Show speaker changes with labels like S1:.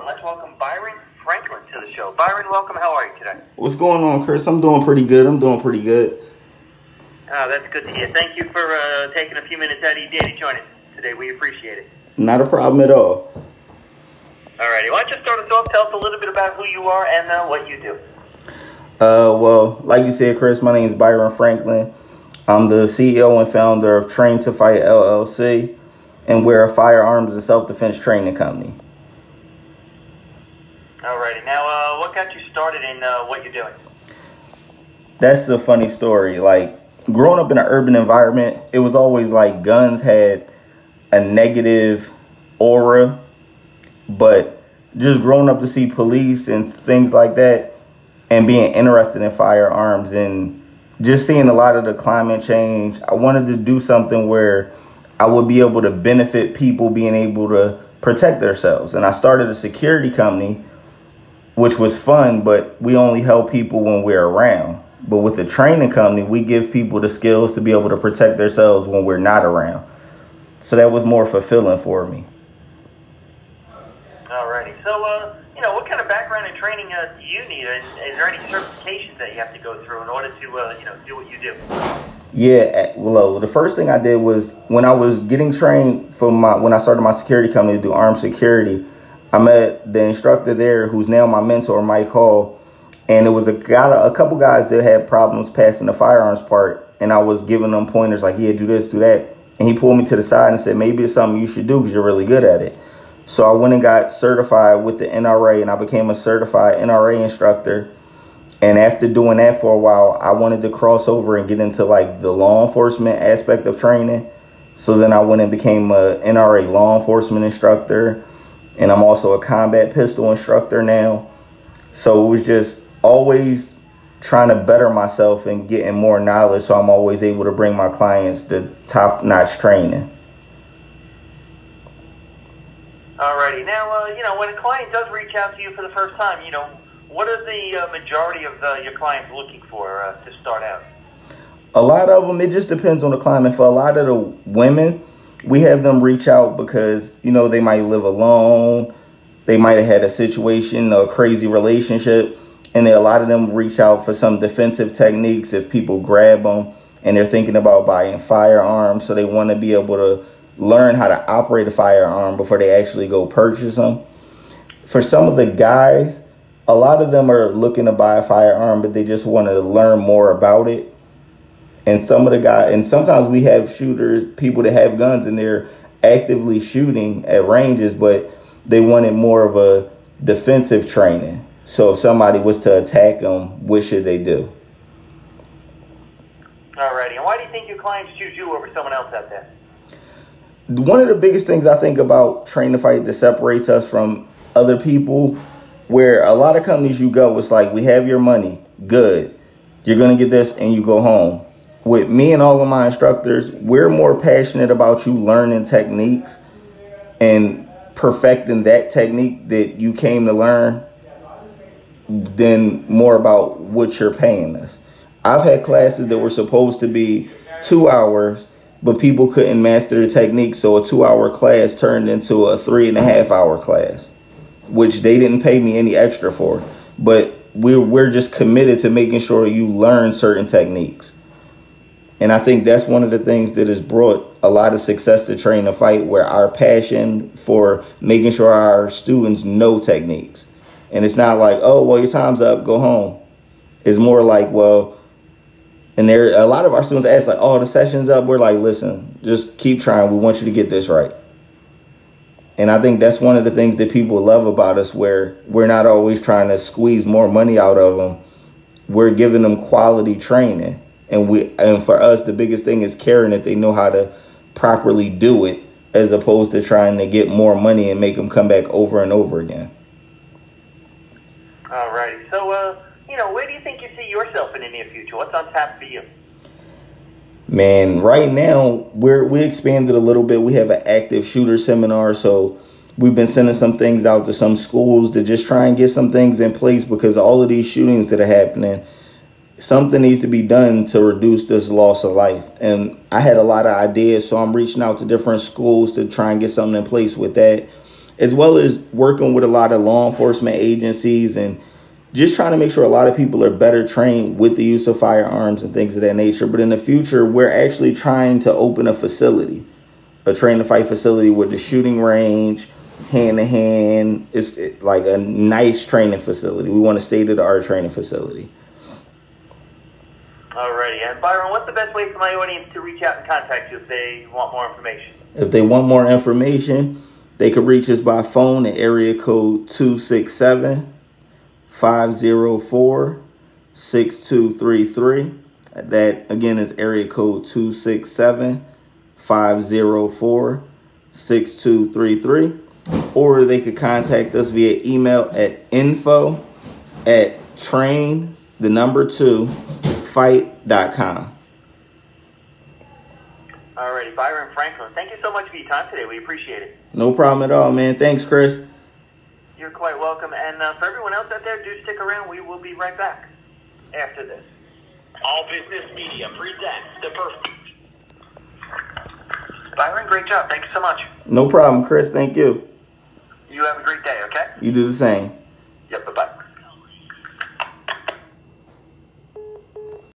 S1: on. Let's welcome Byron Franklin to the show. Byron, welcome. How are you today?
S2: What's going on, Chris? I'm doing pretty good.
S1: That's good to hear. Thank you for taking a few minutes out of your day to join us today. We appreciate it.
S2: Not a problem at all.
S1: All righty. Why don't you start us off? Tell us a little bit about who you are and what you do.
S2: Well, like you said, Chris, my name is Byron Franklin. I'm the CEO and founder of Train to Fight LLC, and we're a firearms and self-defense training company.
S1: All righty. Now, what got you started in what you're doing?
S2: That's a funny story. Like, growing up in an urban environment, it was always like guns had a negative aura, but just growing up to see police and things like that and being interested in firearms and just seeing a lot of the climate change, I wanted to do something where I would be able to benefit people being able to protect themselves. And I started a security company, which was fun, but we only help people when we're around. But with the training company, we give people the skills to be able to protect themselves when we're not around. So that was more fulfilling for me.
S1: All righty. So, what kind of background and training do you need? And is there any certifications that you have to go through in order to, do what you do?
S2: Yeah, well, the first thing I did was when I was getting trained when I started my security company to do armed security, I met the instructor there who's now my mentor, Mike Hall. And it was a couple guys that had problems passing the firearms part. And I was giving them pointers like, yeah, do this, do that. And he pulled me to the side and said, maybe it's something you should do because you're really good at it. So I went and got certified with the NRA, and I became a certified NRA instructor. And after doing that for a while, I wanted to cross over and get into like the law enforcement aspect of training. So then I went and became a NRA law enforcement instructor. And I'm also a combat pistol instructor now. So it was just always trying to better myself and getting more knowledge, so I'm always able to bring my clients the top-notch training.
S1: Alrighty. Now, when a client does reach out to you for the first time, what are the majority of your clients looking for to start out?
S2: A lot of them, it just depends on the client. For a lot of the women, we have them reach out because, they might live alone. They might have had a situation, a crazy relationship. And a lot of them reach out for some defensive techniques if people grab them and they're thinking about buying firearms. So they want to be able to learn how to operate a firearm before they actually go purchase them. For some of the guys, a lot of them are looking to buy a firearm, but they just want to learn more about it. And some of the guys, and sometimes we have shooters, people that have guns and they're actively shooting at ranges, but they wanted more of a defensive training. So if somebody was to attack them, what should they do?
S1: Alrighty. And why do you think your clients choose you over someone else out there?
S2: One of the biggest things I think about Train to Fight that separates us from other people, where a lot of companies you go, it's like, we have your money, good. You're going to get this and you go home. With me and all of my instructors, we're more passionate about you learning techniques and perfecting that technique that you came to learn than more about what you're paying us. I've had classes that were supposed to be 2 hours, but people couldn't master the technique, so a 2-hour class turned into a 3.5-hour class, which they didn't pay me any extra for. But we're just committed to making sure you learn certain techniques. And I think that's one of the things that has brought a lot of success to Train to Fight, where our passion for making sure our students know techniques. And it's not like, oh, well, your time's up, go home. It's more like, well, and there a lot of our students ask like, oh, the session's up. We're like, listen, just keep trying. We want you to get this right. And I think that's one of the things that people love about us, where we're not always trying to squeeze more money out of them. We're giving them quality training. And for us, the biggest thing is caring that they know how to properly do it, as opposed to trying to get more money and make them come back over and over again.
S1: All righty. So, where do you think you see yourself in the near future? What's on tap for you?
S2: Man, right now, we expanded a little bit. We have an active shooter seminar, so we've been sending some things out to some schools to just try and get some things in place, because all of these shootings that are happening, something needs to be done to reduce this loss of life. And I had a lot of ideas, so I'm reaching out to different schools to try and get something in place with that. as well as working with a lot of law enforcement agencies and just trying to make sure a lot of people are better trained with the use of firearms and things of that nature. But in the future, we're actually trying to open a facility, a train to fight facility with the shooting range, hand to hand. It's like a nice training facility. We want a state-of-the-art training facility.
S1: Alrighty. And Byron, what's the best way for my audience to reach out and contact you if they want more information?
S2: If they want more information, they could reach us by phone at area code 267-504-6233. That, again, is area code 267-504-6233. Or they could contact us via email at info@train2fight.com.
S1: Alrighty, Byron Franklin, thank you so much for your time today. We appreciate it.
S2: No problem at all, man. Thanks, Chris.
S1: You're quite welcome. And for everyone else out there, do stick around. We will be right back after this.
S3: All Business Media presents the perfect.
S1: Byron, great job. Thank you so much.
S2: No problem, Chris. Thank you.
S1: You have a great day, okay?
S2: You do the same.